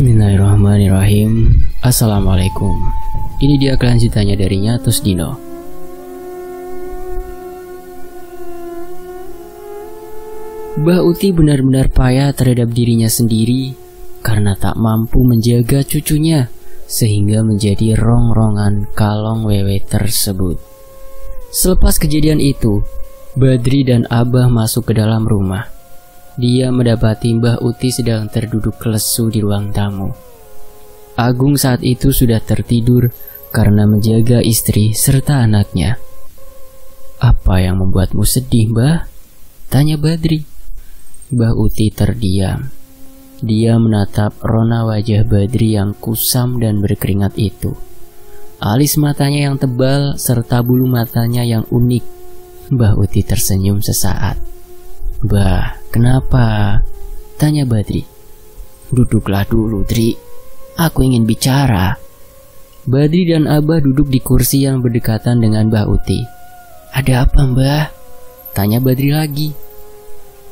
Bismillahirrahmanirrahim. Assalamualaikum. Ini dia kelanjutannya dari Nyatus Dino. Mbah Uti benar-benar payah terhadap dirinya sendiri karena tak mampu menjaga cucunya, sehingga menjadi rongrongan kalong wewe tersebut. Selepas kejadian itu, Badri dan Abah masuk ke dalam rumah. Dia mendapati Mbah Uti sedang terduduk lesu di ruang tamu. Agung saat itu sudah tertidur karena menjaga istri serta anaknya. "Apa yang membuatmu sedih, Mbah?" tanya Badri. Mbah Uti terdiam. Dia menatap rona wajah Badri yang kusam dan berkeringat itu. Alis matanya yang tebal serta bulu matanya yang unik. Mbah Uti tersenyum sesaat. "Mbah, kenapa?" tanya Badri. "Duduklah dulu, Dri. Aku ingin bicara." Badri dan Abah duduk di kursi yang berdekatan dengan Mbah Uti. "Ada apa, Mbah?" tanya Badri lagi.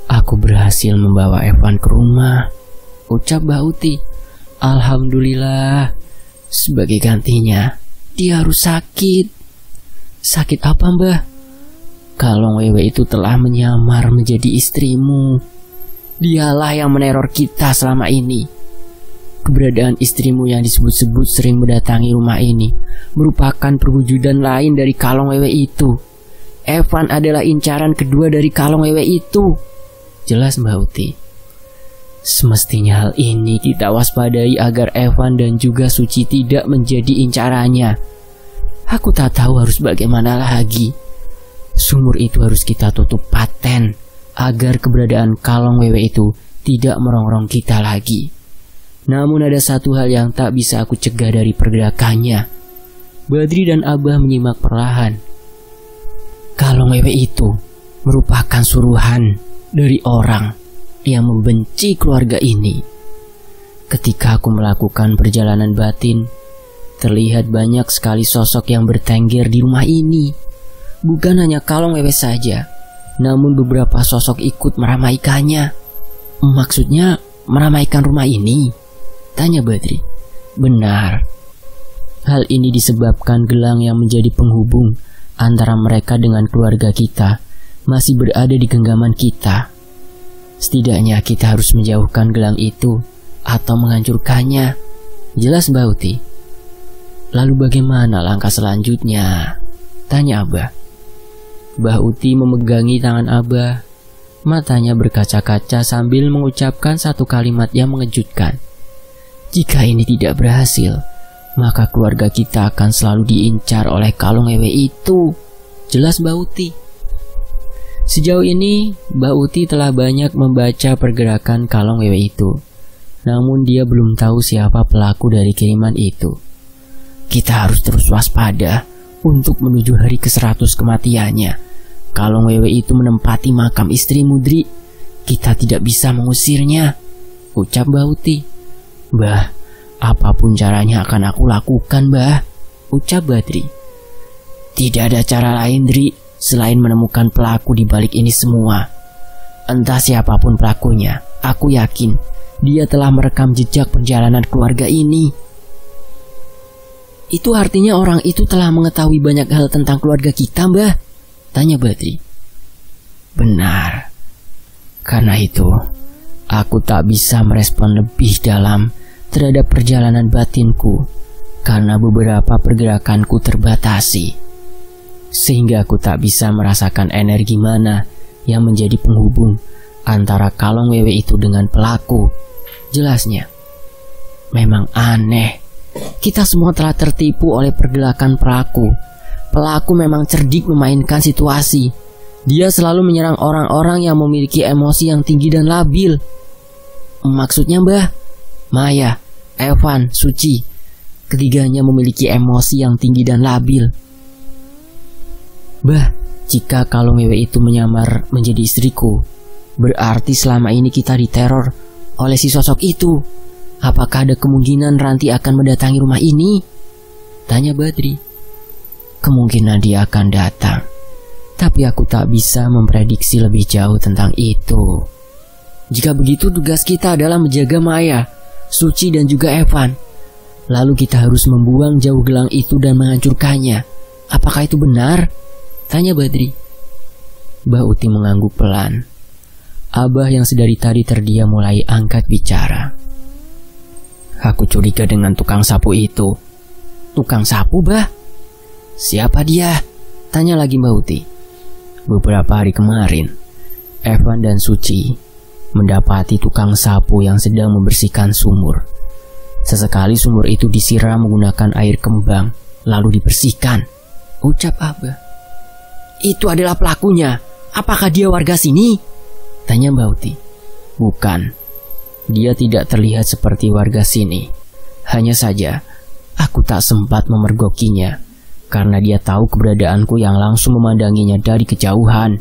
"Aku berhasil membawa Evan ke rumah," ucap Mbah Uti. "Alhamdulillah. Sebagai gantinya, dia harus sakit." "Sakit apa, Mbah?" "Kalong wewe itu telah menyamar menjadi istrimu. Dialah yang meneror kita selama ini. Keberadaan istrimu yang disebut-sebut sering mendatangi rumah ini merupakan perwujudan lain dari kalong wewe itu. Evan adalah incaran kedua dari kalong wewe itu," jelas Mbah Uti. "Semestinya hal ini kita waspadai agar Evan dan juga Suci tidak menjadi incarannya. Aku tak tahu harus bagaimana lagi. Sumur itu harus kita tutup paten agar keberadaan kalong wewe itu tidak merongrong kita lagi. Namun ada satu hal yang tak bisa aku cegah dari pergerakannya." Badri dan Abah menyimak perlahan. "Kalong wewe itu merupakan suruhan dari orang yang membenci keluarga ini. Ketika aku melakukan perjalanan batin, terlihat banyak sekali sosok yang bertengger di rumah ini. Bukan hanya kalong wewe saja, namun beberapa sosok ikut meramaikannya." "Maksudnya meramaikan rumah ini?" tanya Badri. "Benar. Hal ini disebabkan gelang yang menjadi penghubung antara mereka dengan keluarga kita masih berada di genggaman kita. Setidaknya kita harus menjauhkan gelang itu atau menghancurkannya," jelas Mbah Uti. "Lalu bagaimana langkah selanjutnya?" tanya Abah. Mbah Uti memegangi tangan Abah. Matanya berkaca-kaca sambil mengucapkan satu kalimat yang mengejutkan. "Jika ini tidak berhasil, maka keluarga kita akan selalu diincar oleh kalong wewe itu," jelas Mbah Uti. Sejauh ini, Mbah Uti telah banyak membaca pergerakan kalong wewe itu. Namun dia belum tahu siapa pelaku dari kiriman itu. "Kita harus terus waspada untuk menuju hari ke-100 kematiannya. Kalong wewe itu menempati makam istri Mudri. Kita tidak bisa mengusirnya," ucap Mbah Uti. "Mbah, apapun caranya akan aku lakukan, Mbah," ucap Badri. "Tidak ada cara lain, Dri, selain menemukan pelaku di balik ini semua. Entah siapapun pelakunya, aku yakin dia telah merekam jejak perjalanan keluarga ini." "Itu artinya orang itu telah mengetahui banyak hal tentang keluarga kita, Mbah?" tanya Badri. "Benar. Karena itu, aku tak bisa merespon lebih dalam terhadap perjalanan batinku karena beberapa pergerakanku terbatasi. Sehingga aku tak bisa merasakan energi mana yang menjadi penghubung antara kalong wewe itu dengan pelaku," jelasnya. "Memang aneh. Kita semua telah tertipu oleh pergerakan pelaku. Pelaku memang cerdik memainkan situasi. Dia selalu menyerang orang-orang yang memiliki emosi yang tinggi dan labil." "Maksudnya, Mbah?" "Maya, Evan, Suci, ketiganya memiliki emosi yang tinggi dan labil." "Mbah, jika kalong wewe itu menyamar menjadi istriku, berarti selama ini kita diteror oleh si sosok itu. Apakah ada kemungkinan Ranti akan mendatangi rumah ini?" tanya Badri. "Kemungkinan dia akan datang, tapi aku tak bisa memprediksi lebih jauh tentang itu. Jika begitu, tugas kita adalah menjaga Maya Suci dan juga Evan. Lalu kita harus membuang jauh gelang itu dan menghancurkannya. Apakah itu benar? Tanya Badri. Mbah Uti mengangguk pelan. Abah yang sedari tadi terdiam mulai angkat bicara. Aku curiga dengan tukang sapu itu. Tukang sapu, Bah? Siapa dia? Tanya lagi Mbah Uti. Beberapa hari kemarin, Evan dan Suci mendapati tukang sapu yang sedang membersihkan sumur. Sesekali sumur itu disiram menggunakan air kembang, lalu dibersihkan. Ucap Abah. Itu adalah pelakunya. Apakah dia warga sini? Tanya Mbah Uti. Bukan. Dia tidak terlihat seperti warga sini. Hanya saja, aku tak sempat memergokinya karena dia tahu keberadaanku yang langsung memandanginya dari kejauhan.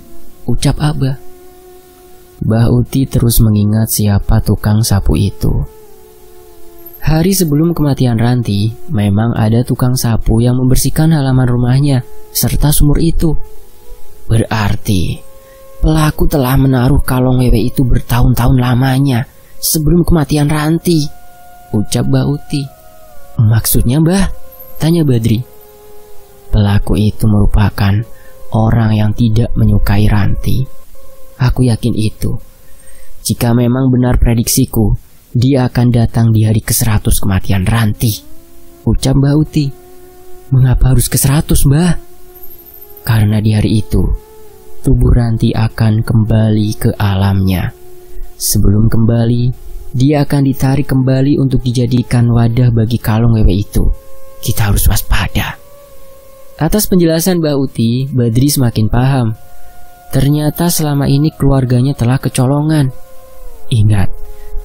Ucap Abah. Mbah Uti terus mengingat siapa tukang sapu itu. Hari sebelum kematian Ranti, memang ada tukang sapu yang membersihkan halaman rumahnya serta sumur itu. Berarti pelaku telah menaruh kalong wewe itu bertahun-tahun lamanya sebelum kematian Ranti. Ucap Mbah Uti. Maksudnya, Mbah? Tanya Badri. Pelaku itu merupakan orang yang tidak menyukai Ranti. Aku yakin itu. Jika memang benar prediksiku, dia akan datang di hari ke-100 kematian Ranti. Ucap Mbah Uti. Mengapa harus ke-100, Mbah? Karena di hari itu, tubuh Ranti akan kembali ke alamnya. Sebelum kembali, dia akan ditarik kembali untuk dijadikan wadah bagi kalong wewe itu. Kita harus waspada. Atas penjelasan Mbah Uti, Badri semakin paham. Ternyata selama ini keluarganya telah kecolongan. Ingat,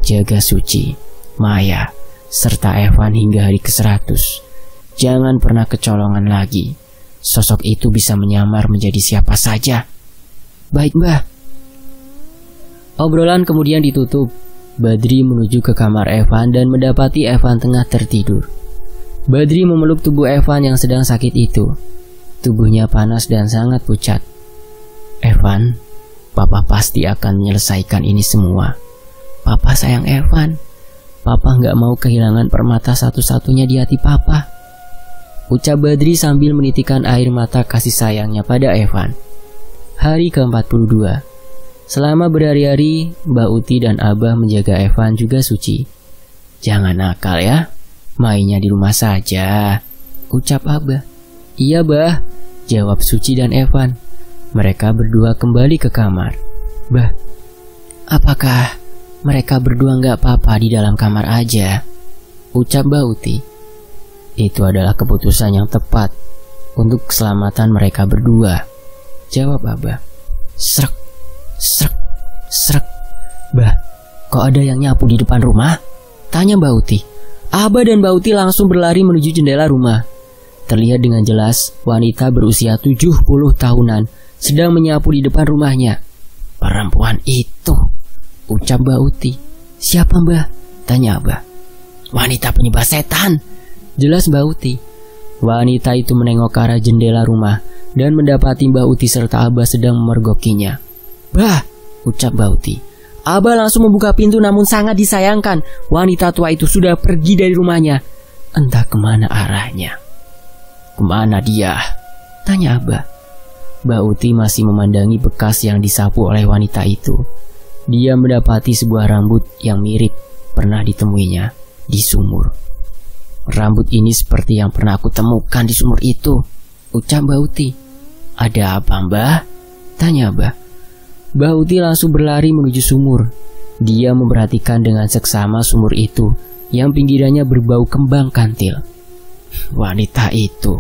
jaga Suci, Maya, serta Evan hingga hari ke-100. Jangan pernah kecolongan lagi. Sosok itu bisa menyamar menjadi siapa saja. Baik, Mbah. Obrolan kemudian ditutup. Badri menuju ke kamar Evan dan mendapati Evan tengah tertidur. Badri memeluk tubuh Evan yang sedang sakit itu. Tubuhnya panas dan sangat pucat. Evan, Papa pasti akan menyelesaikan ini semua. Papa sayang Evan. Papa gak mau kehilangan permata satu-satunya di hati Papa. Ucap Badri sambil menitikkan air mata kasih sayangnya pada Evan. Hari ke-42. Selama berhari-hari, Mbah Uti dan Abah menjaga Evan juga Suci. Jangan nakal ya, mainnya di rumah saja. Ucap Abah. Iya, Bah, jawab Suci dan Evan. Mereka berdua kembali ke kamar. Bah, apakah mereka berdua gak apa-apa di dalam kamar aja? Ucap Mbah Uti. Itu adalah keputusan yang tepat untuk keselamatan mereka berdua. Jawab Abah. Srek, srek, srek. Bah, kok ada yang nyapu di depan rumah? Tanya Mbah Uti. Abah dan Mbah Uti langsung berlari menuju jendela rumah. Terlihat dengan jelas wanita berusia 70 tahunan sedang menyapu di depan rumahnya. Perempuan itu, ucap Mbah Uti. Siapa, Mbah? Tanya Abah. Wanita penyembah setan, jelas Mbah Uti. Wanita itu menengok ke arah jendela rumah dan mendapati Mbah Uti serta Abah sedang memergokinya. Bah, ucap Mbah Uti. Abah langsung membuka pintu, namun sangat disayangkan wanita tua itu sudah pergi dari rumahnya. Entah kemana arahnya. Kemana dia? Tanya Abah. Mbah Uti masih memandangi bekas yang disapu oleh wanita itu. Dia mendapati sebuah rambut yang mirip pernah ditemuinya di sumur. Rambut ini seperti yang pernah aku temukan di sumur itu, ucap Mbah Uti. Ada apa, Mbah? Tanya Abah. Mbah Uti langsung berlari menuju sumur. Dia memperhatikan dengan seksama sumur itu yang pinggirannya berbau kembang kantil. Wanita itu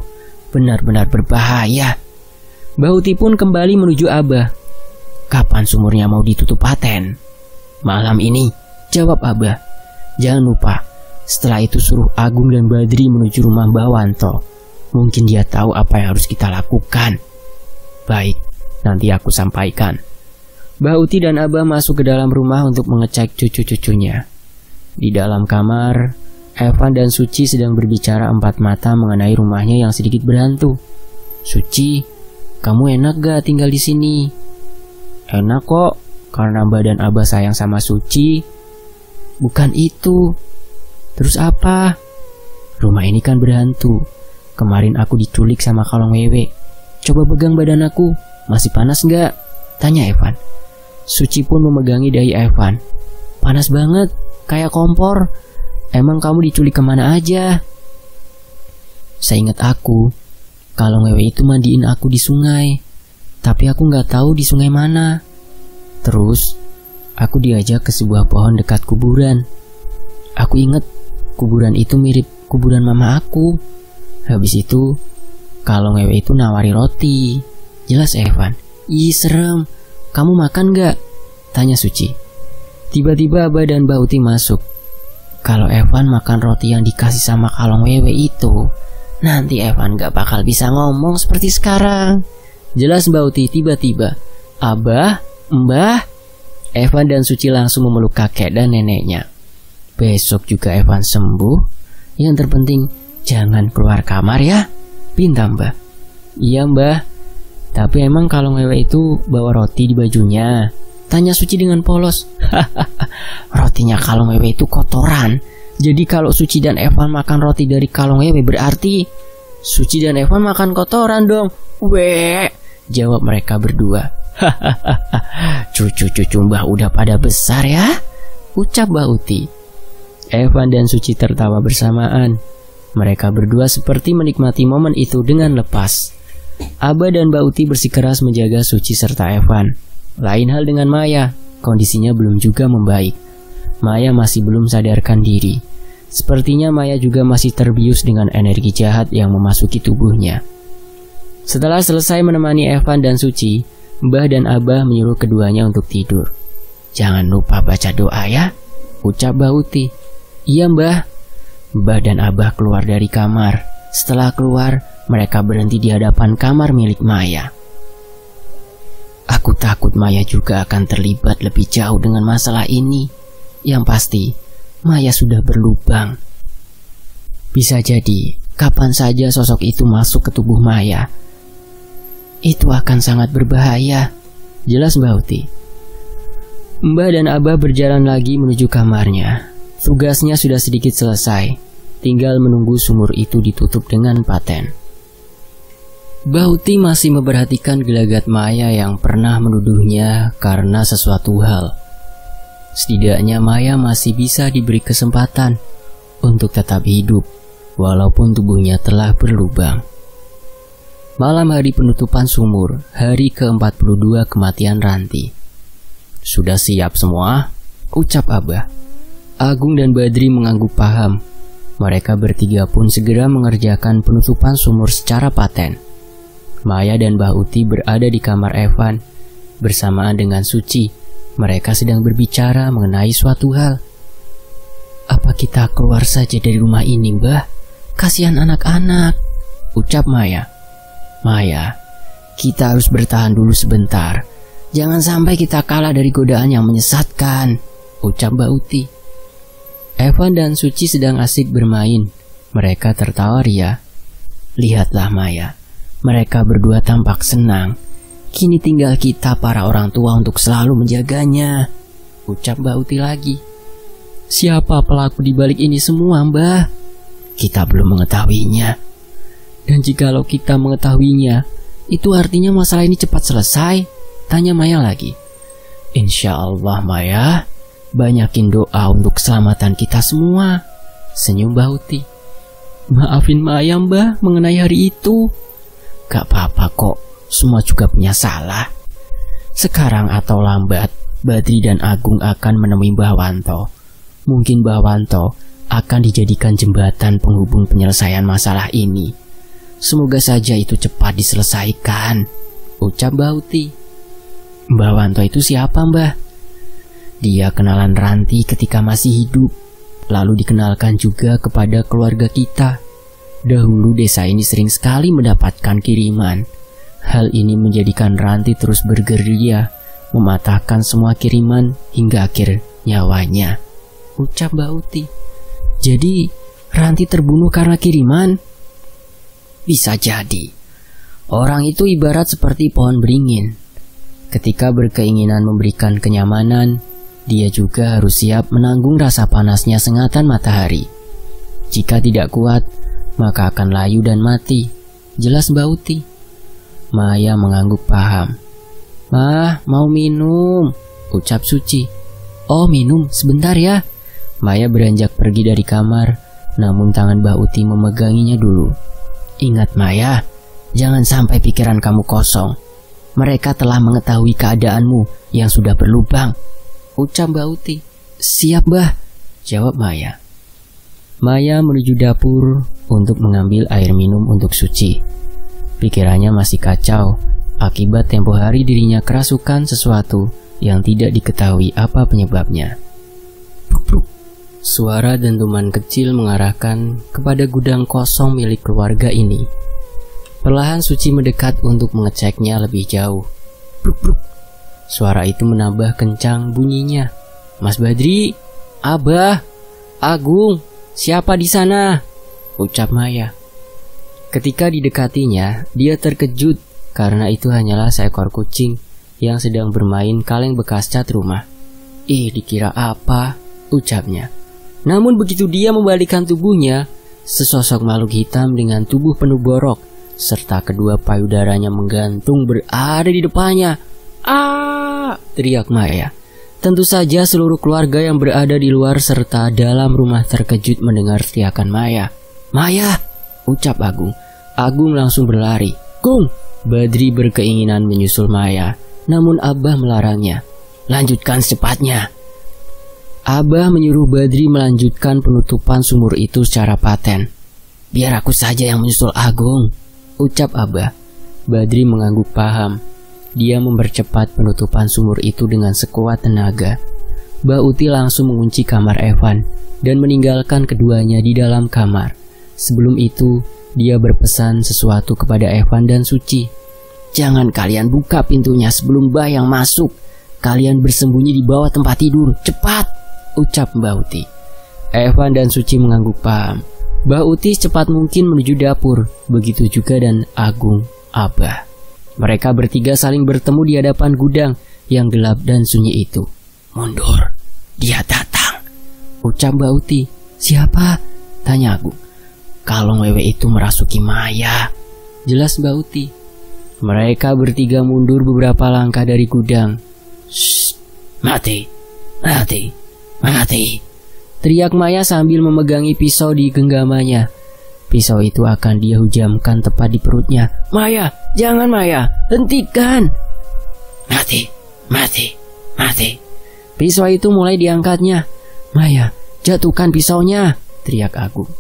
benar-benar berbahaya. Mbah Uti pun kembali menuju Abah. Kapan sumurnya mau ditutup paten? Malam ini, jawab Abah. Jangan lupa, setelah itu suruh Agung dan Badri menuju rumah Mbah Wanto. Mungkin dia tahu apa yang harus kita lakukan. Baik, nanti aku sampaikan. Mbah Uti dan Abah masuk ke dalam rumah untuk mengecek cucu-cucunya. Di dalam kamar, Evan dan Suci sedang berbicara empat mata mengenai rumahnya yang sedikit berhantu. Suci, kamu enak gak tinggal di sini? Enak kok, karena Mbah dan Abah sayang sama Suci. Bukan itu, Terus apa? Rumah ini kan berhantu. Kemarin aku diculik sama kalong wewe. Coba pegang badan aku, masih panas nggak? Tanya Evan. Suci pun memegangi dahi Evan. Panas banget, kayak kompor. Emang kamu diculik kemana aja? Seingat aku, kalong wewe itu mandiin aku di sungai. Tapi aku nggak tahu di sungai mana. Terus, aku diajak ke sebuah pohon dekat kuburan. Aku inget, kuburan itu mirip kuburan mama aku. Habis itu, kalong wewe itu nawari roti. Jelas Evan. Ih serem, kamu makan gak? Tanya Suci. Tiba-tiba Abah dan Mbak Uti masuk. Kalau Evan makan roti yang dikasih sama kalong wewe itu, nanti Evan gak bakal bisa ngomong seperti sekarang. Jelas Mbak Uti tiba-tiba. Abah, Mbah. Evan dan Suci langsung memeluk kakek dan neneknya. Besok juga Evan sembuh. Yang terpenting jangan keluar kamar ya, pinta Mbah. Iya Mbah. Tapi emang kalong wewe itu bawa roti di bajunya? Tanya Suci dengan polos. Rotinya kalong wewe itu kotoran. Jadi kalau Suci dan Evan makan roti dari kalong wewe berarti Suci dan Evan makan kotoran dong. Weh, jawab mereka berdua. Cucu-cucu Mbah udah pada besar ya, ucap Mbak Uti. Evan dan Suci tertawa bersamaan. Mereka berdua seperti menikmati momen itu dengan lepas. Abah dan Mbak Uti bersikeras menjaga Suci serta Evan. Lain hal dengan Maya, kondisinya belum juga membaik. Maya masih belum sadarkan diri. Sepertinya Maya juga masih terbius dengan energi jahat yang memasuki tubuhnya. Setelah selesai menemani Evan dan Suci, Mbah dan Abah menyuruh keduanya untuk tidur. Jangan lupa baca doa ya, ucap Mbak Uti. Iya Mbah. Mbah dan Abah keluar dari kamar. Setelah keluar, mereka berhenti di hadapan kamar milik Maya. Aku takut Maya juga akan terlibat lebih jauh dengan masalah ini. Yang pasti, Maya sudah berlubang. Bisa jadi, kapan saja sosok itu masuk ke tubuh Maya, itu akan sangat berbahaya. Jelas Mbak Uti. Mbah dan Abah berjalan lagi menuju kamarnya. Tugasnya sudah sedikit selesai. Tinggal menunggu sumur itu ditutup dengan paten. Mbak Uti masih memperhatikan gelagat Maya yang pernah menuduhnya karena sesuatu hal. Setidaknya Maya masih bisa diberi kesempatan untuk tetap hidup walaupun tubuhnya telah berlubang. Malam hari penutupan sumur, hari ke-42 kematian Ranti. Sudah siap semua? Ucap Abah. Agung dan Badri mengangguk paham. Mereka bertiga pun segera mengerjakan penutupan sumur secara paten. Maya dan Mbah Uti berada di kamar Evan. Bersamaan dengan Suci, mereka sedang berbicara mengenai suatu hal. Apa kita keluar saja dari rumah ini, Mbah? Kasihan anak-anak, ucap Maya. Maya, kita harus bertahan dulu sebentar. Jangan sampai kita kalah dari godaan yang menyesatkan, ucap Mbak Uti. Evan dan Suci sedang asik bermain. Mereka tertawa ria. Lihatlah Maya, mereka berdua tampak senang. Kini tinggal kita para orang tua untuk selalu menjaganya, ucap Mbak Uti lagi. Siapa pelaku di balik ini semua, Mbah? Kita belum mengetahuinya. Dan jikalau kita mengetahuinya, itu artinya masalah ini cepat selesai, tanya Maya lagi. Insya Allah Maya, banyakin doa untuk keselamatan kita semua, senyum Mbak Uti. Maafin Maya Mbah mengenai hari itu. Gak apa-apa kok, semua juga punya salah. Sekarang atau lambat, Badri dan Agung akan menemui Mbah Wanto. Mungkin Mbah Wanto akan dijadikan jembatan penghubung penyelesaian masalah ini. Semoga saja itu cepat diselesaikan, ucap Mbah Uti. Mbah Wanto itu siapa, Mbah? Dia kenalan Ranti ketika masih hidup, lalu dikenalkan juga kepada keluarga kita. Dahulu desa ini sering sekali mendapatkan kiriman. Hal ini menjadikan Ranti terus bergerilya, mematahkan semua kiriman hingga akhir nyawanya, ucap Mbak Uti. Jadi Ranti terbunuh karena kiriman? Bisa jadi. Orang itu ibarat seperti pohon beringin. Ketika berkeinginan memberikan kenyamanan, dia juga harus siap menanggung rasa panasnya sengatan matahari. Jika tidak kuat, maka akan layu dan mati. Jelas Mbak Uti. Maya mengangguk paham. Mah, mau minum, ucap Suci. Oh minum, sebentar ya. Maya beranjak pergi dari kamar, namun tangan Mbak Uti memeganginya dulu. Ingat Maya, jangan sampai pikiran kamu kosong. Mereka telah mengetahui keadaanmu yang sudah berlubang, ucap Mbak Uti. Siap Mbah, jawab Maya. Maya menuju dapur untuk mengambil air minum untuk Suci. Pikirannya masih kacau akibat tempo hari dirinya kerasukan sesuatu yang tidak diketahui apa penyebabnya. Bruk, bruk. Suara dentuman kecil mengarahkan kepada gudang kosong milik keluarga ini. Perlahan Suci mendekat untuk mengeceknya lebih jauh. Bruk, bruk. Suara itu menambah kencang bunyinya. Mas Badri, Abah, Agung, siapa di sana? Ucap Maya. Ketika didekatinya, dia terkejut karena itu hanyalah seekor kucing yang sedang bermain kaleng bekas cat rumah. Ih, dikira apa? Ucapnya. Namun begitu dia membalikkan tubuhnya, sesosok makhluk hitam dengan tubuh penuh borok serta kedua payudaranya menggantung berada di depannya. Ah! Teriak Maya. Tentu saja seluruh keluarga yang berada di luar serta dalam rumah terkejut mendengar teriakan Maya. Maya! Ucap Agung. Agung langsung berlari. Gung! Badri berkeinginan menyusul Maya, namun Abah melarangnya. Lanjutkan secepatnya. Abah menyuruh Badri melanjutkan penutupan sumur itu secara paten. Biar aku saja yang menyusul Agung, ucap Abah. Badri mengangguk paham. Dia mempercepat penutupan sumur itu dengan sekuat tenaga. Mbak Uti langsung mengunci kamar Evan dan meninggalkan keduanya di dalam kamar. Sebelum itu, dia berpesan sesuatu kepada Evan dan Suci. Jangan kalian buka pintunya sebelum Mbah yang masuk. Kalian bersembunyi di bawah tempat tidur, cepat, ucap Mbak Uti. Evan dan Suci mengangguk paham. Mbak Uti secepat mungkin menuju dapur, begitu juga dan Agung, Abah. Mereka bertiga saling bertemu di hadapan gudang yang gelap dan sunyi itu. Mundur, dia datang, ucap Mbak Uti. Siapa? Tanya Agung. Kalong wewe itu merasuki Maya, jelas Mbak Uti. Mereka bertiga mundur beberapa langkah dari gudang. Shh, mati, mati, mati, teriak Maya sambil memegangi pisau di genggamannya. Pisau itu akan dia hujamkan tepat di perutnya. Maya, jangan Maya, hentikan. Mati, mati, mati. Pisau itu mulai diangkatnya. Maya, jatuhkan pisaunya, teriak Agung.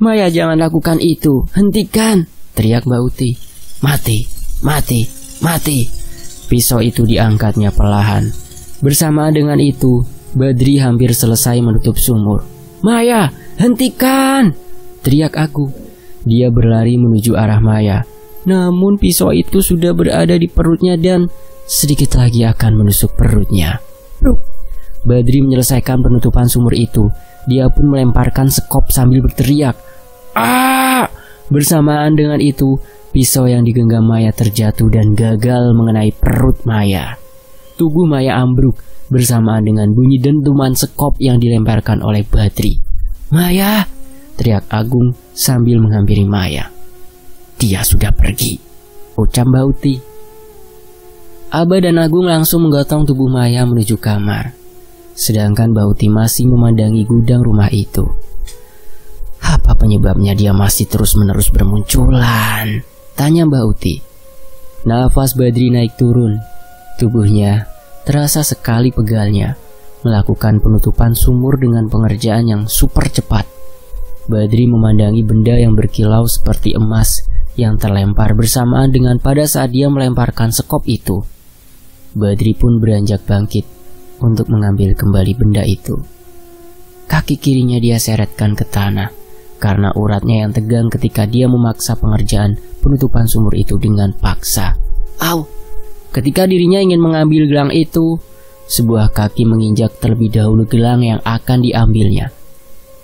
Maya, jangan lakukan itu, hentikan, teriak Mbak Uti. Mati, mati, mati. Pisau itu diangkatnya perlahan. Bersamaan dengan itu, Badri hampir selesai menutup sumur. Maya, hentikan, teriak Agung. Dia berlari menuju arah Maya. Namun pisau itu sudah berada di perutnya dan sedikit lagi akan menusuk perutnya. Badri menyelesaikan penutupan sumur itu. Dia pun melemparkan sekop sambil berteriak. Ah! Bersamaan dengan itu, pisau yang digenggam Maya terjatuh dan gagal mengenai perut Maya. Tubuh Maya ambruk bersamaan dengan bunyi dentuman sekop yang dilemparkan oleh Badri. Maya! Teriak Agung sambil menghampiri Maya. Dia sudah pergi, ucap Mbak Uti. Abah dan Agung langsung menggotong tubuh Maya menuju kamar. Sedangkan Mbak Uti masih memandangi gudang rumah itu. Apa penyebabnya dia masih terus-menerus bermunculan? Tanya Mbak Uti. Nafas Badri naik turun. Tubuhnya terasa sekali pegalnya. Melakukan penutupan sumur dengan pengerjaan yang super cepat. Badri memandangi benda yang berkilau seperti emas yang terlempar bersamaan dengan pada saat dia melemparkan sekop itu. Badri pun beranjak bangkit untuk mengambil kembali benda itu. Kaki kirinya dia seretkan ke tanah karena uratnya yang tegang ketika dia memaksa pengerjaan penutupan sumur itu dengan paksa. Au! Ketika dirinya ingin mengambil gelang itu, sebuah kaki menginjak terlebih dahulu gelang yang akan diambilnya.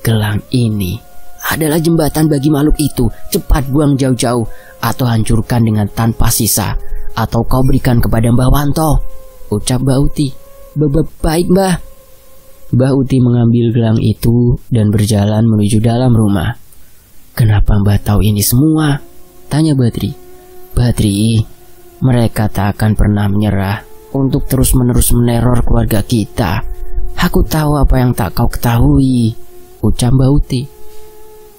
Gelang ini adalah jembatan bagi makhluk itu. Cepat buang jauh-jauh atau hancurkan dengan tanpa sisa, atau kau berikan kepada Mbah Wanto, ucap Mbak Uti. Baik Mbah. Mbah Uti mengambil gelang itu dan berjalan menuju dalam rumah. "Kenapa Mbah tahu ini semua?" tanya Badri. "Badri, mereka tak akan pernah menyerah untuk terus-menerus meneror keluarga kita. Aku tahu apa yang tak kau ketahui," ucap Mbah Uti.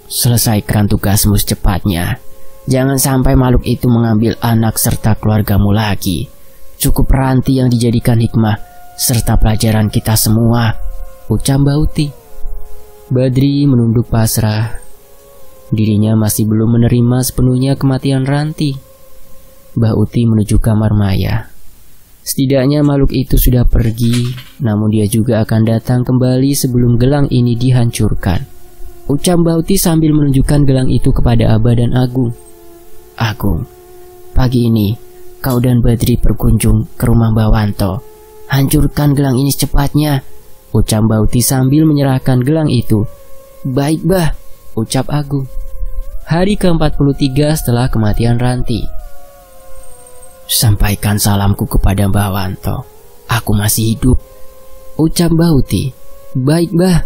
"Selesaikan tugasmu secepatnya. Jangan sampai makhluk itu mengambil anak serta keluargamu lagi. Cukup ranti yang dijadikan hikmah serta pelajaran kita semua," ucap Mbah Uti. Badri menunduk pasrah. Dirinya masih belum menerima sepenuhnya kematian Ranti. Mbah Uti menuju kamar Maya. Setidaknya makhluk itu sudah pergi, namun dia juga akan datang kembali sebelum gelang ini dihancurkan, ucap Mbah Uti sambil menunjukkan gelang itu kepada Abah dan Agung. "Agung, pagi ini kau dan Badri berkunjung ke rumah Mbah Wanto. Hancurkan gelang ini secepatnya," ucap Mbah Uti sambil menyerahkan gelang itu. "Baik, Bah," ucap Agung. Hari ke-43 setelah kematian Ranti. "Sampaikan salamku kepada Mbah Wanto. Aku masih hidup," ucap Mbah Uti. "Baik, Bah."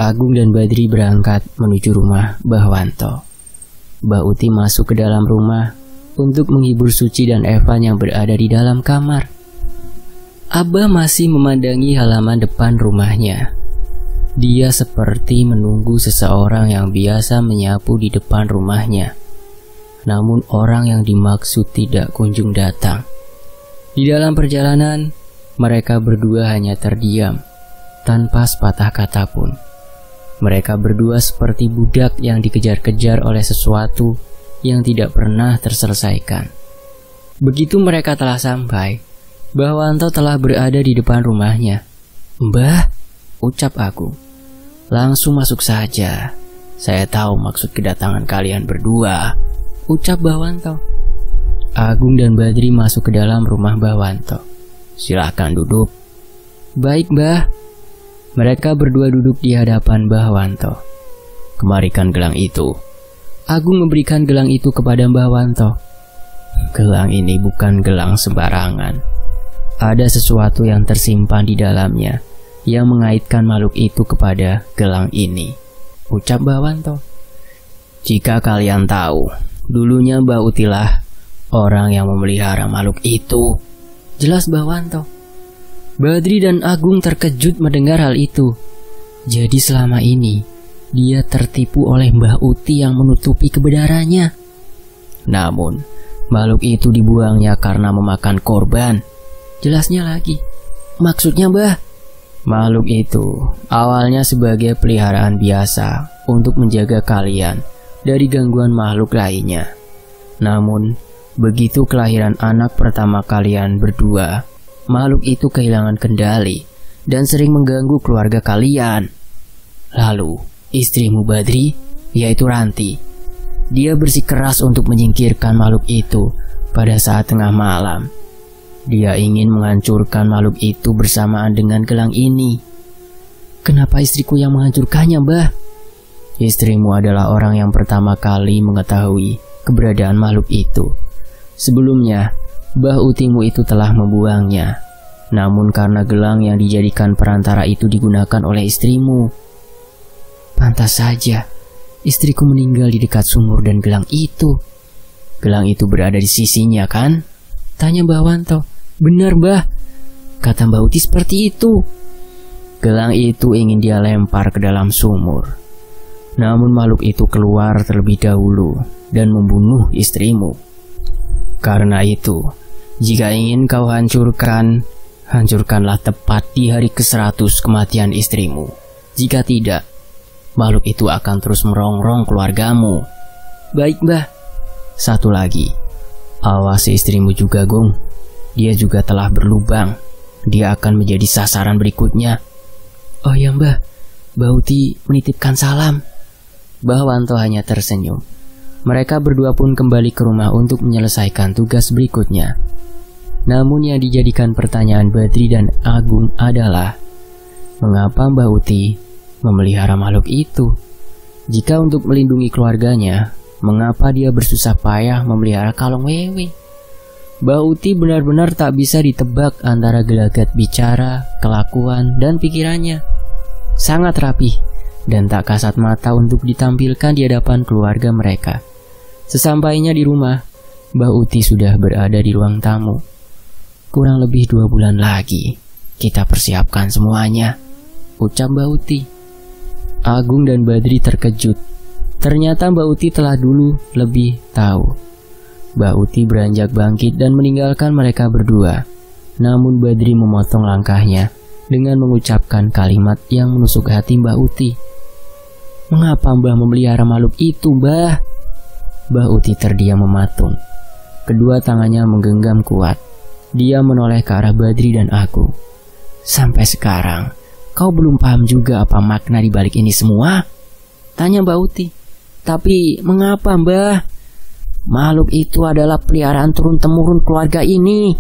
Agung dan Badri berangkat menuju rumah Mbah Wanto. Mbah Uti masuk ke dalam rumah untuk menghibur Suci dan Evan yang berada di dalam kamar. Abah masih memandangi halaman depan rumahnya. Dia seperti menunggu seseorang yang biasa menyapu di depan rumahnya. Namun orang yang dimaksud tidak kunjung datang. Di dalam perjalanan, mereka berdua hanya terdiam, tanpa sepatah kata pun. Mereka berdua seperti budak yang dikejar-kejar oleh sesuatu yang tidak pernah terselesaikan. Begitu mereka telah sampai, Mbah Wanto telah berada di depan rumahnya. "Mbah," ucap Agung. "Langsung masuk saja. Saya tahu maksud kedatangan kalian berdua," ucap Mbah Wanto. Agung dan Badri masuk ke dalam rumah Mbah Wanto. "Silakan duduk." "Baik, Mbah." Mereka berdua duduk di hadapan Mbah Wanto. "Kemarikan gelang itu." Agung memberikan gelang itu kepada Mbah Wanto. "Gelang ini bukan gelang sembarangan. Ada sesuatu yang tersimpan di dalamnya yang mengaitkan makhluk itu kepada gelang ini," ucap Mbah Wanto. "Jika kalian tahu, dulunya Mbah Utilah orang yang memelihara makhluk itu," jelas Mbah Wanto. Badri dan Agung terkejut mendengar hal itu. Jadi selama ini dia tertipu oleh Mbah Uti yang menutupi kebenarannya. Namun makhluk itu dibuangnya karena memakan korban, jelasnya lagi. "Maksudnya, Mbah?" "Makhluk itu awalnya sebagai peliharaan biasa untuk menjaga kalian dari gangguan makhluk lainnya. Namun, begitu kelahiran anak pertama kalian berdua, makhluk itu kehilangan kendali dan sering mengganggu keluarga kalian. Lalu, istrimu Badri, yaitu Ranti, dia bersikeras untuk menyingkirkan makhluk itu pada saat tengah malam. Dia ingin menghancurkan makhluk itu bersamaan dengan gelang ini." "Kenapa istriku yang menghancurkannya, Mbah?" "Istrimu adalah orang yang pertama kali mengetahui keberadaan makhluk itu. Sebelumnya, Mbah Utimu itu telah membuangnya. Namun karena gelang yang dijadikan perantara itu digunakan oleh istrimu." "Pantas saja istriku meninggal di dekat sumur dan gelang itu." "Gelang itu berada di sisinya, kan?" tanya Mbah Wanto. "Benar, Mbah," kata Mbah Uti, "seperti itu." "Gelang itu ingin dia lempar ke dalam sumur. Namun makhluk itu keluar terlebih dahulu dan membunuh istrimu. Karena itu, jika ingin kau hancurkan, hancurkanlah tepat di hari ke-100 kematian istrimu. Jika tidak, makhluk itu akan terus merongrong keluargamu." "Baik, Mbah." "Satu lagi, awas istrimu juga, Gung. Dia juga telah berlubang. Dia akan menjadi sasaran berikutnya." "Oh ya, Mbah. Mbah Uti menitipkan salam." Mbah Wanto hanya tersenyum. Mereka berdua pun kembali ke rumah untuk menyelesaikan tugas berikutnya. Namun yang dijadikan pertanyaan Badri dan Agung adalah, mengapa Mbah Uti memelihara makhluk itu? Jika untuk melindungi keluarganya, mengapa dia bersusah payah memelihara kalong wewe? Mbak Uti benar-benar tak bisa ditebak antara gelagat bicara, kelakuan, dan pikirannya. Sangat rapih dan tak kasat mata untuk ditampilkan di hadapan keluarga mereka. Sesampainya di rumah, Mbak Uti sudah berada di ruang tamu. Kurang lebih 2 bulan lagi, kita persiapkan semuanya, ucap Mbak Uti. Agung dan Badri terkejut. Ternyata Mbak Uti telah dulu lebih tahu. Mbak Uti beranjak bangkit dan meninggalkan mereka berdua. Namun Badri memotong langkahnya dengan mengucapkan kalimat yang menusuk hati Mbak Uti. "Mengapa Mbah memelihara makhluk itu, Mbah?" Mbak Uti terdiam mematung. Kedua tangannya menggenggam kuat. Dia menoleh ke arah Badri dan Agung. "Sampai sekarang, kau belum paham juga apa makna di balik ini semua?" tanya Mbak Uti. "Tapi mengapa, Mbah? Makhluk itu adalah peliharaan turun-temurun keluarga ini.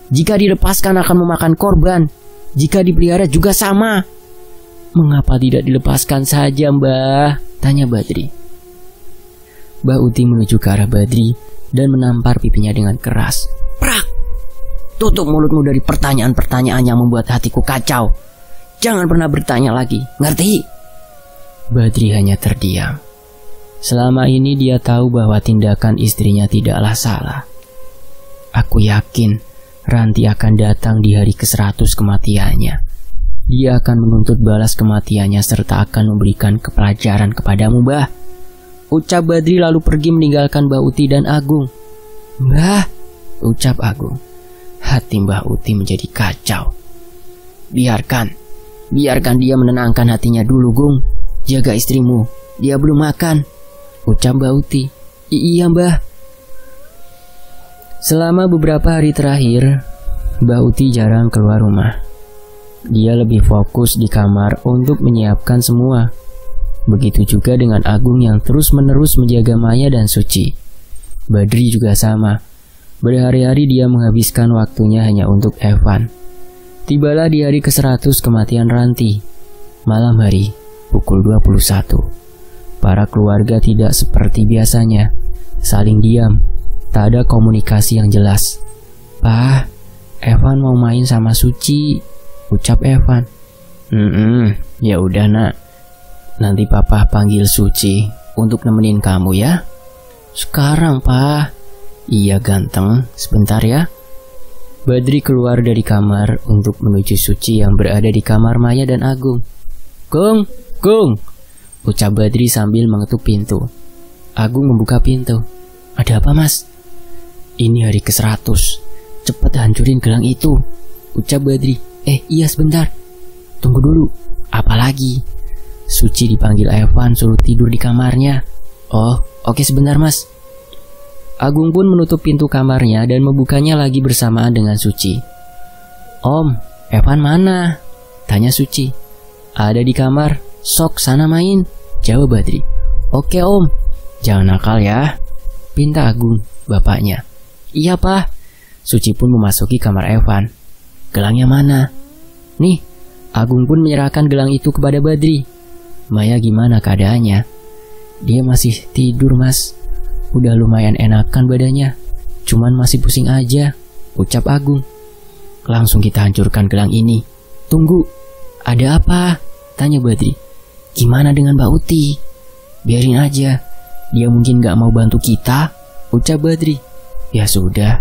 Jika dilepaskan akan memakan korban. Jika dipelihara juga sama." "Mengapa tidak dilepaskan saja, Mbah?" tanya Badri. Mbak Uti menuju ke arah Badri dan menampar pipinya dengan keras. "Prak! Tutup mulutmu dari pertanyaan-pertanyaan yang membuat hatiku kacau. Jangan pernah bertanya lagi, ngerti?" Badri hanya terdiam. Selama ini dia tahu bahwa tindakan istrinya tidaklah salah. "Aku yakin Ranti akan datang di hari ke-100 kematiannya. Dia akan menuntut balas kematiannya serta akan memberikan pelajaran kepadamu, Mbah," ucap Badri lalu pergi meninggalkan Mbak Uti dan Agung. "Mbah," ucap Agung. Hati Mbah Uti menjadi kacau. Biarkan dia menenangkan hatinya dulu, Gung. Jaga istrimu, dia belum makan," ucap Mbak Uti. "Iya, Mbah." Selama beberapa hari terakhir, Mbak Uti jarang keluar rumah. Dia lebih fokus di kamar untuk menyiapkan semua. Begitu juga dengan Agung yang terus-menerus menjaga Maya dan Suci. Badri juga sama. Berhari-hari dia menghabiskan waktunya hanya untuk Evan. Tibalah di hari ke-100 kematian Ranti. Malam hari, pukul 21. Para keluarga tidak seperti biasanya, saling diam, tak ada komunikasi yang jelas. "Pak, Evan mau main sama Suci," ucap Evan. Ya udah nak, nanti papa panggil Suci untuk nemenin kamu ya." "Sekarang, Pak?" "Iya ganteng, sebentar ya." Badri keluar dari kamar untuk menuju Suci yang berada di kamar Maya dan Agung. Gung, ucap Badri sambil mengetuk pintu. Agung membuka pintu. "Ada apa, Mas?" "Ini hari ke-100. Cepat hancurin gelang itu," ucap Badri. Iya sebentar. "Tunggu dulu." "Apa lagi?" "Suci dipanggil Evan suruh tidur di kamarnya." "Oh, oke sebentar, Mas." Agung pun menutup pintu kamarnya dan membukanya lagi bersamaan dengan Suci. "Om, Evan mana?" tanya Suci. "Ada di kamar, sok sana main," jawab Badri. "Oke Om." "Jangan nakal ya," pinta Agung, bapaknya. "Iya Pak." Suci pun memasuki kamar Evan. "Gelangnya mana?" "Nih." Agung pun menyerahkan gelang itu kepada Badri. "Maya gimana keadaannya?" "Dia masih tidur, Mas. Udah lumayan enakan badannya, cuman masih pusing aja," ucap Agung. "Langsung kita hancurkan gelang ini." "Tunggu, ada apa?" tanya Badri. "Gimana dengan Mbak Uti?" "Biarin aja, dia mungkin gak mau bantu kita," ucap Badri. "Ya sudah."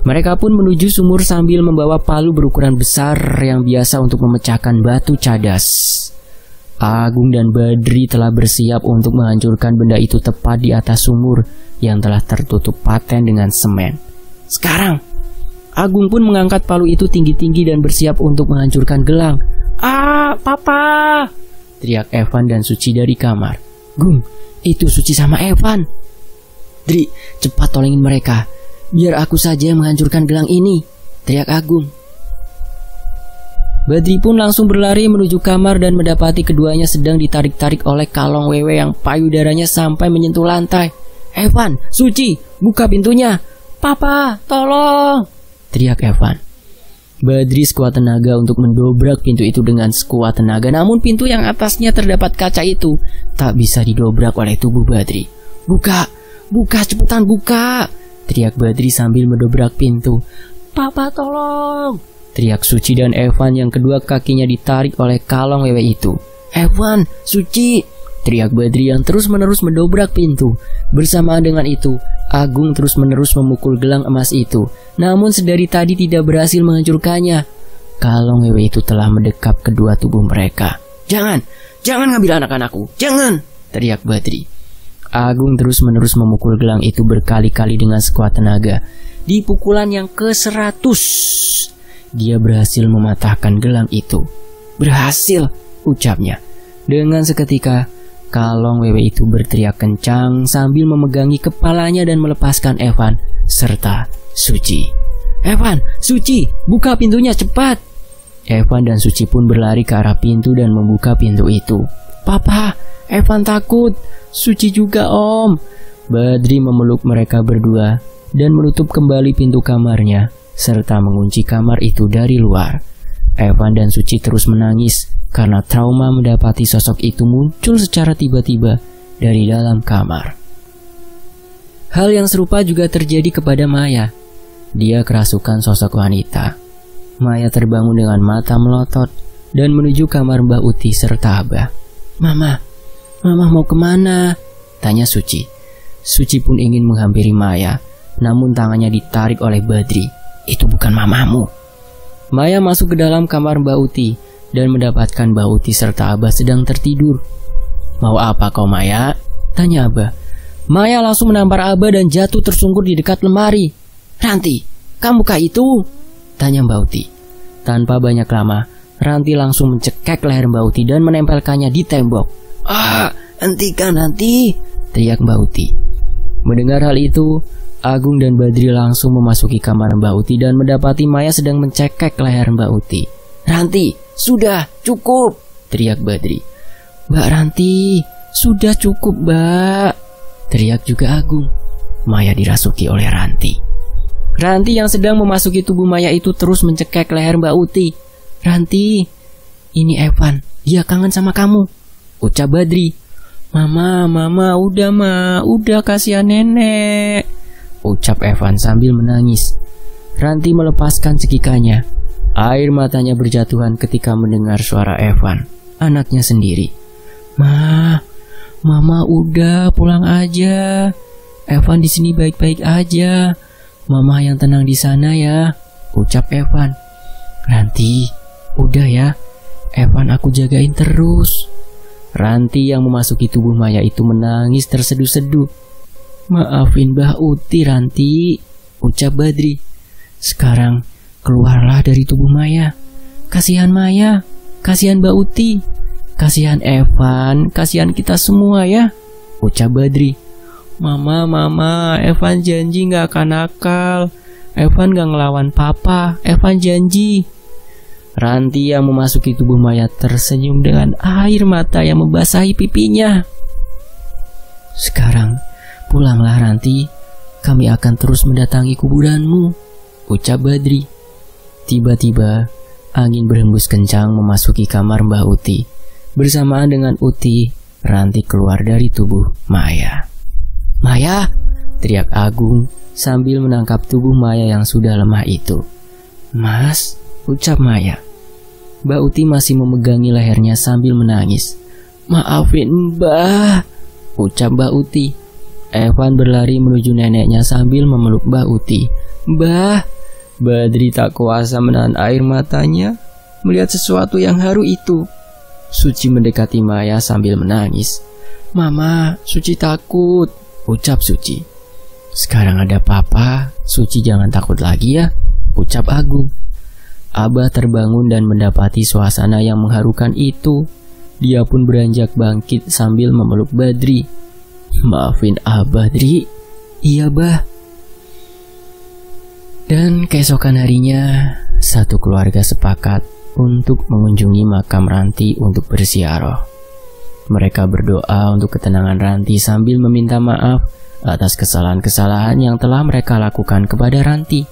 Mereka pun menuju sumur sambil membawa palu berukuran besar yang biasa untuk memecahkan batu cadas. Agung dan Badri telah bersiap untuk menghancurkan benda itu tepat di atas sumur yang telah tertutup paten dengan semen. "Sekarang!" Agung pun mengangkat palu itu tinggi-tinggi dan bersiap untuk menghancurkan gelang. Papa!" teriak Evan dan Suci dari kamar. "Gung, itu Suci sama Evan." "Dri, cepat tolongin mereka. Biar aku saja yang menghancurkan gelang ini," teriak Agung. Badri pun langsung berlari menuju kamar dan mendapati keduanya sedang ditarik-tarik oleh kalong wewe yang payudaranya sampai menyentuh lantai. "Evan, Suci, buka pintunya." "Papa, tolong!" teriak Evan. Badri sekuat tenaga untuk mendobrak pintu itu dengan sekuat tenaga, namun pintu yang atasnya terdapat kaca itu tak bisa didobrak oleh tubuh Badri. Buka, cepetan buka!" teriak Badri sambil mendobrak pintu. "Papa tolong!" teriak Suci dan Evan yang kedua kakinya ditarik oleh kalong wewe itu. "Evan, Suci!" teriak Badri yang terus-menerus mendobrak pintu. Bersamaan dengan itu, Agung terus-menerus memukul gelang emas itu, namun sedari tadi tidak berhasil menghancurkannya. Kalong wewe itu telah mendekap kedua tubuh mereka. Jangan ngambil anak-anakku, jangan!" teriak Badri. Agung terus-menerus memukul gelang itu berkali-kali dengan sekuat tenaga. Di pukulan yang ke-100, dia berhasil mematahkan gelang itu. "Berhasil!" ucapnya. Dengan seketika, kalong wewe itu berteriak kencang sambil memegangi kepalanya dan melepaskan Evan serta Suci. "Evan, Suci, buka pintunya cepat!" Evan dan Suci pun berlari ke arah pintu dan membuka pintu itu. "Papa, Evan takut, Suci juga Om." Badri memeluk mereka berdua dan menutup kembali pintu kamarnya serta mengunci kamar itu dari luar. Evan dan Suci terus menangis karena trauma mendapati sosok itu muncul secara tiba-tiba dari dalam kamar. Hal yang serupa juga terjadi kepada Maya. Dia kerasukan sosok wanita. Maya terbangun dengan mata melotot dan menuju kamar Mbak Uti serta Abah. Mama mau kemana?" tanya Suci. Suci pun ingin menghampiri Maya, namun tangannya ditarik oleh Badri. "Itu bukan mamamu." Maya masuk ke dalam kamar Mbak Uti dan mendapatkan Mbak Uti serta Abah sedang tertidur. "Mau apa kau, Maya?" tanya Abah. Maya langsung menampar Abah dan jatuh tersungkur di dekat lemari. "Ranti, kamu kah itu?" tanya Mbak Uti. Tanpa banyak lama, Ranti langsung mencekek leher Mbak Uti dan menempelkannya di tembok. Hentikan Ranti!" teriak Mbak Uti. Mendengar hal itu, Agung dan Badri langsung memasuki kamar Mbak Uti dan mendapati Maya sedang mencekek leher Mbak Uti. "Ranti, sudah cukup!" teriak Badri. "Mbak Ranti, sudah cukup Mbak!" teriak juga Agung. Maya dirasuki oleh Ranti. Ranti yang sedang memasuki tubuh Maya itu terus mencekek leher Mbak Uti. "Ranti, ini Evan, dia kangen sama kamu," ucap Badri. Mama, udah kasihan nenek," ucap Evan sambil menangis. Ranti melepaskan cekikanya. Air matanya berjatuhan ketika mendengar suara Evan, anaknya sendiri. Mama udah pulang aja. Evan di sini baik-baik aja. Mama yang tenang di sana ya," ucap Evan. "Ranti, udah ya. Evan aku jagain terus." Ranti yang memasuki tubuh Maya itu menangis terseduh-seduh. "Maafin Mbak Uti Ranti," ucap Badri. "Sekarang keluarlah dari tubuh Maya. Kasihan Maya, kasihan Mbak Uti, kasihan Evan, kasihan kita semua ya," ucap Badri. Mama, Evan janji gak akan nakal. Evan gak ngelawan papa, Evan janji." Ranti yang memasuki tubuh Maya tersenyum dengan air mata yang membasahi pipinya. "Sekarang pulanglah Ranti, kami akan terus mendatangi kuburanmu," ucap Badri. Tiba-tiba angin berhembus kencang memasuki kamar Mbah Uti. Bersamaan dengan Uti, Ranti keluar dari tubuh Maya. "Maya!" teriak Agung sambil menangkap tubuh Maya yang sudah lemah itu. "Mas," ucap Maya. Mbak Uti masih memegangi lehernya sambil menangis. "Maafin Mbah," ucap Mbak Uti. Evan berlari menuju neneknya sambil memeluk Mbak Uti. "Mbah!" Badri tak kuasa menahan air matanya melihat sesuatu yang haru itu. Suci mendekati Maya sambil menangis. "Mama, Suci takut," ucap Suci. "Sekarang ada papa, Suci jangan takut lagi ya," ucap Agung. Abah terbangun dan mendapati suasana yang mengharukan itu. Dia pun beranjak bangkit sambil memeluk Badri. "Maafin Abah, Dri." "Iya, Bah." Dan keesokan harinya, satu keluarga sepakat untuk mengunjungi makam Ranti untuk berziarah. Mereka berdoa untuk ketenangan Ranti sambil meminta maaf atas kesalahan-kesalahan yang telah mereka lakukan kepada Ranti.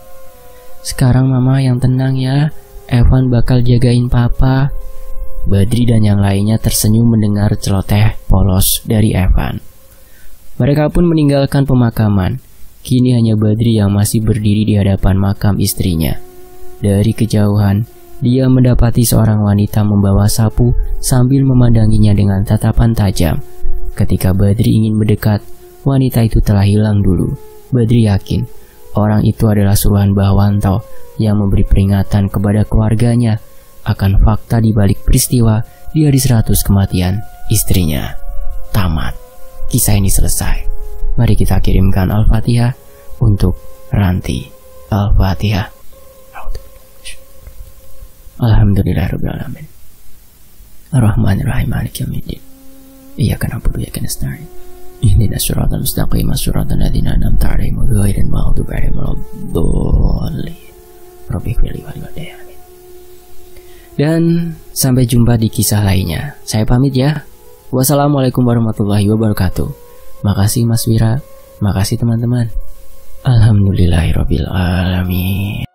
"Sekarang Mama yang tenang ya, Evan bakal jagain Papa." Badri dan yang lainnya tersenyum mendengar celoteh polos dari Evan. Mereka pun meninggalkan pemakaman. Kini hanya Badri yang masih berdiri di hadapan makam istrinya. Dari kejauhan, dia mendapati seorang wanita membawa sapu sambil memandanginya dengan tatapan tajam. Ketika Badri ingin mendekat, wanita itu telah hilang dulu. Badri yakin orang itu adalah suruhan Mbah Wanto yang memberi peringatan kepada keluarganya akan fakta di balik peristiwa di hari 100 kematian istrinya. Tamat. Kisah ini selesai. Mari kita kirimkan Al-Fatihah untuk Ranti. Al-Fatihah. Alhamdulillahirabbil alamin. Ar-Rahmanir-Rahim. Maliki yaumiddin. Iyyaka na'budu wa iyyaka nasta'in. Ihdinas siratal mustaqim, siratal ladzina an'amta 'alaihim ghairil maghdubi 'alaihim waladdallin. Rabbighfirli wa li. Dan sampai jumpa di kisah lainnya. Saya pamit ya. Wassalamualaikum warahmatullahi wabarakatuh. Makasih Mas Wira. Makasih teman-teman. Alhamdulillahirabbil alamin.